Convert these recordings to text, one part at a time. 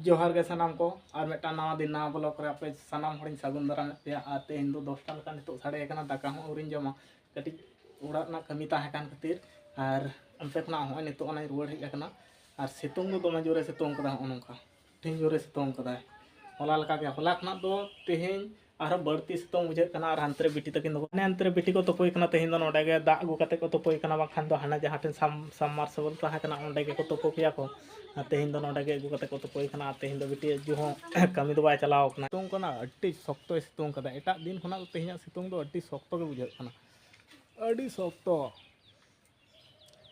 जोहार गे सानाम को और मेटा नवा दिन नवा ब्लॉग रे आपे सानाम हड़िन सागुन दाराम पे आते हिंदू 10टा लका नितो साड़े एकना दाका हो उरिन जमा कटी उड़ा ना कमी ताहे कान खातिर और अंते खना हो नितो अना रुवाड़ हेज akana और सितुंग दो दमे जोरे सितुंग कदा हो नोंका तेहें जोरे सितुंग कदा होला लका के होला खना दो तेहें आर बड़ती सितुंग बुझे कना और हांतरे बिटी तकिन दो ने अंतरे बिटी को तोपोय कना तेहें दो नोडे गे दा अगु कते को तोपोय कना बाखान दो हाना जहां टेन सबमर्सिबल ताहे कना ओंडे गे को तोपो पिया को तेहें दो नोडे गे अगु कते को तोपोय कना तेहें दो बिटी जो हो कमी दो बाय चलाव कना सितुंग कना अड्डी शक्तो सितुंग कदा एटा दिन खना दो तेहें सितुंग दो अड्डी शक्तो गे बुझे कना अड्डी शक्तो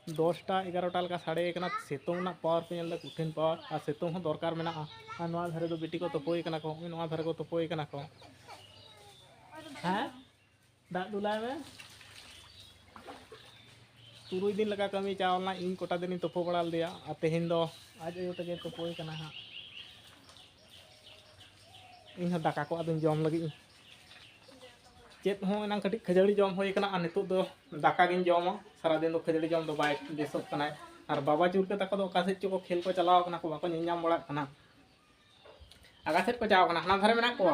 10टा 11टा लका साड़े कना सितुंग ना पावर पे नेल कुठिन पावर और सितुंग हो दरकार मेना आ नवा धरे दो बिटी को तोपोय कना को नवा धरे को तोपोय कना को हैं दा दुलाय में तुरुई दिन लगा कमी चावलना इन कोटा दिन तोपो बड़ाल दिया और तेहें दो आज अयो तगे तोपोय कना हा इन दाका को आदन जम लगी चेत हो एना कटी खजड़ी जम होय कना और नितो दो दाका गिन जमा सारा दिन दो खजड़ी जम दो बाय बेसोक कना और बाबा चुरके ताको दो कासे चो को खेल को चलाव कना को बाको नियाम बड़ा कना आगा सेट को जाव कना हाना धरे मेना को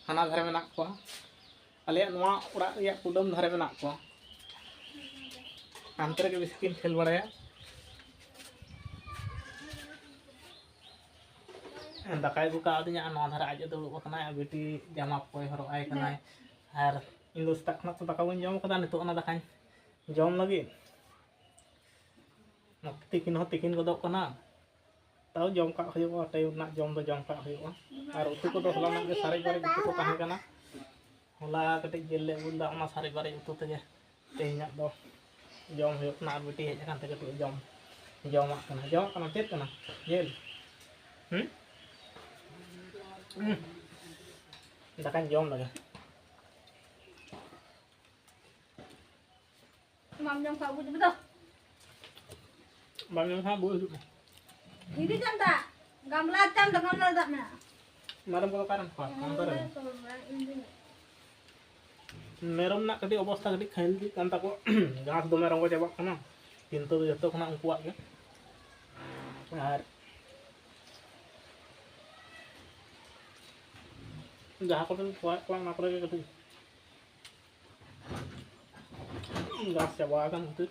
हाना धरे मेना को अले नवा उड़ा या कुडम धरे मेना को अंतरे के बिस्किन खेल बड़ाया दाकाय बुका आदिया नवा धरे आज दुड़ुब कना बेटी जामा कोय हरो आय कना और इन दो तक ना तो दाका बन जम कदा नितो ना दाका जम लगी तिकिन हो तिकिन गदो कना ताऊ जम का होयो टाइम ना जम दो जम का होयो और उतु को दो होला ना के सारे बारे उतु को ताहे कना होला कटे जेल ले उल दा ना सारे बारे उतु तगे तेहना दो जम होयो ना बेटी हेज कान ते कटे जम कना चेत कना जेल दाका जम लगे Mam jam sabu tu betul. Mam jam sabu tu. Ini jam tak? Gamla tak mana? Malam kalau karam pak, merom nak kadi obosታ kadi khail di kan tako घास दो मेरम को चाबा kana किंतु जतो खना उनकुआ के और जहाँ को थोड़ा ना करे कदी घास चाबा kan itu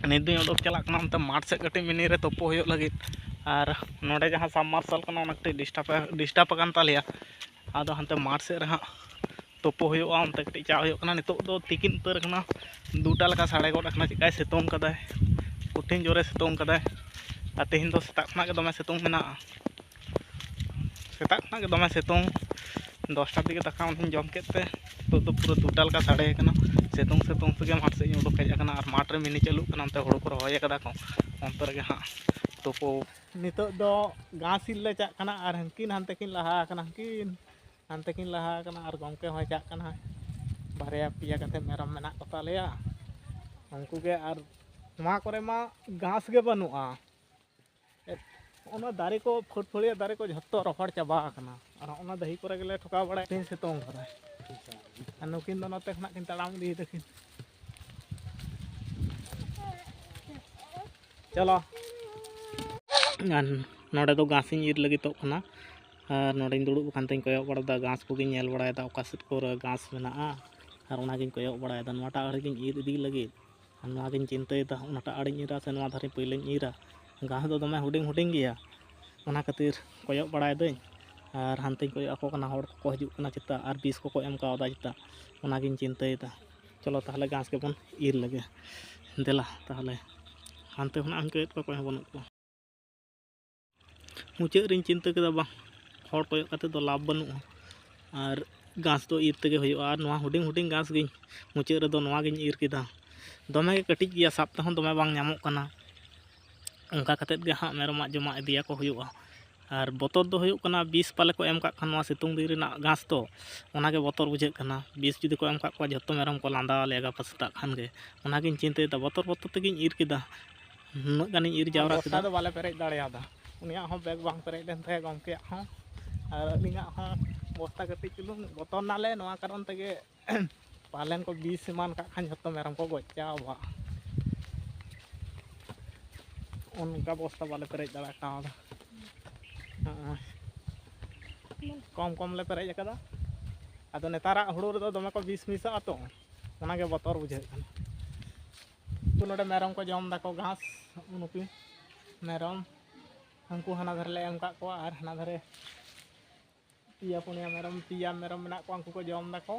निदु उडक चला कना अंत माठ से कटी मिनी रे तोपो होयो लगी और नोडे जहाँ सबमर्सल कना ओनकटे डिस्टर्ब कान तालिया आदो हंते माठ से रहा तोपो होयो अंत कटी चा होयो कना नितो दो तिकिन उतर कना 2टा लका साड़े गोड कना चिकाय सितुंग कदाय कुठिन जोरे सितुंग कदाय आ तेहिन दो सेता खना के दमे सितुंग मेना सेता खना के दमे सितुंग 10टा दिके दाका उन जम केते तो पूरा 2टा लका साड़े कना सितुंग से माठ से उडक हेज कना और माठ रे मिनी चालू कना अंते हड़ो को रहोय कदा को अंत रे हां तोपो नितो दो घास ले चा कना और हंकिन हंते किन लहा कना हंते लहा कना और गमके होय चा कना बारया पिया कते मेरम मेना कता लेया उनको के और मा करे मा घास गे बनुआ ओना दारे को फुटफुड़िया दारे को झत्तो रफड़ चाबा कना और ओना दही करे गेले ठोका बड़ा तीन सितुंग करे नुकिन दो नते खना किन तड़ाम दी तकिन चलो नोडे दो घासिन इर लगी तो कना और नोडे दुड़ुब खानते कोयो बड़ा घास को गिन नेल बड़ायदा ओका सेट को घास मेना और ओना गिन कोयो बड़ायदा नोटा आड़ गिन इर इदी लगी नोआ गिन चिंतायदा ओनाटा आड़िन इरा से नोआ धारे पहिलेन इरा घास दो दमे हुडिंग गया ओना खातिर कोयो बड़ायदाኝ और हानते कोयो ako kana hor ko hijuk kana चिता और 20 को एम कावदा चिता ओना गिन चिंतायदा चलो ताहले घास के बन इर लगे देला ताहले हानते खना हम कोयो को बन को मुचे रिन चिंता केदा बा हर कोयो कते दो लाभ बनु और घास तो इर तगे होयो और नोआ हुडिंग घास गिन मुचे रे दो नोआ गिन इर केदा दमे के कटिज गिया साप तहन दमे बांग ᱧᱟᱢᱚᱜ कना उनका कतेत गे हाँ मेरम जमा इदिया को हुआ और बतर दो हुयो कना 20 पाले को एम का खान नोआ सितुंग दिन रेना घास तो ओना के बतर बुझे कना 20 जुदी को एम का जतो मेरम को लांदा लेगा पसता खान गे ओना गिन चिंतायदा बतर तेगिन इर केदा नुनाग गानी इर जावरा केदा दो बाले पेरेज दाड़ेयादा उनिया हो बैग बांग पेरेज लेन थे गमके हो और अलिंगा हो बस्ता कटी चलू बतर नाले नोआ कारण तेगे पालेन को 20 मान का खान जतो मेरम को गोचावा उनका बस्ता बाले पेरेज दाड़ा का कम कम ले पेरेज कदा आदो नेताराग हुड़ू रेदो दमे को बिस मिसाआ तो ओनागे बतर बुझाग काना तो नोडे मेरम को जम दाको घास नुकु मेरम हंकु हाना धरे ले एम का को आर हाना धरे पिया पुनिया मेरम मेना को अंकु को जम दाको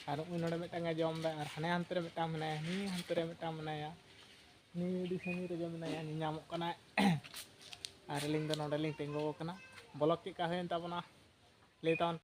और उन नोडे मिटांगे जम दा और हाने हानते रे मिटांग मनाया नी हानते रे मिटांग मनाया नी दी समी रे जम मनाया नी नामक कना और लिंग दो नोडे लिंग तिंगो कना ब्लॉक के का होयन ताबना ले तावन